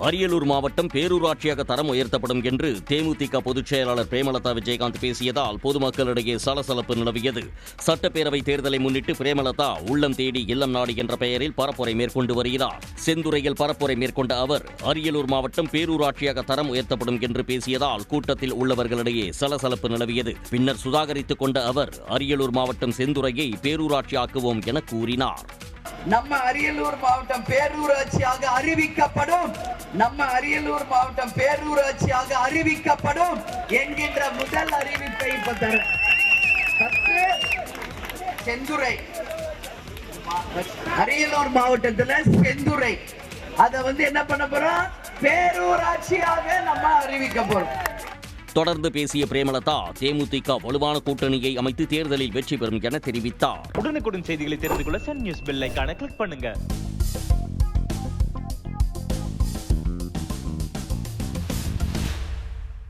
அரியலூர் மாவட்டம் பேரூராட்சியாக தரம் உயர்த்தப்படும் என்று தேமுதிக பொதுச் செயலாளர் பிரேமலதா விஜயகாந்த் பேசியதால் பொதுமக்களிடையே சலசலப்பு நிலவியது. சட்டப்பேரவை தேர்தலை முன்னிட்டு பிரேமலதா உள்ளம் தேடி இல்லம் நாடி என்ற பெயரில் பரப்புரை மேற்கொண்டு வருகிறார். செந்துறையில் பரப்புரை மேற்கொண்ட அவர் அரியலூர் மாவட்டம் பேரூராட்சியாக தரம் உயர்த்தப்படும் என்று பேசியதால் கூட்டத்தில் உள்ளவர்களிடையே சலசலப்பு நிலவியது. பின்னர் சுதாகரித்துக் கொண்ட அவர் அரியலூர் மாவட்டம் செந்துறையை பேரூராட்சியாக்குவோம் என கூறினார். நம்ம அரியலூர் மாவட்டம் பேரூராட்சியாக அறிவிக்கப்படும், நம்ம அரியலூர் மாவட்டம் பேரூராட்சியாக அறிவிக்கப்படும் என்கின்ற முதல் அறிவிப்பை இப்ப தரேன். செந்துறை அரியலூர் மாவட்டத்துல செந்துறை அத என்ன பண்ண போறோம், பேரூராட்சியாக நம்ம அறிவிக்க போறோம். தொடர்ந்து பேசிய பிரேமலதா தேமுதிக வலுவான கூட்டணியை அமைத்து தேர்தலில் வெற்றி பெறும் என தெரிவித்தார். உடனுக்குடன் செய்திகளை தெரிந்து கொள்ள சன் நியூஸ் பெல் ஐகானை கிளிக் பண்ணுங்க.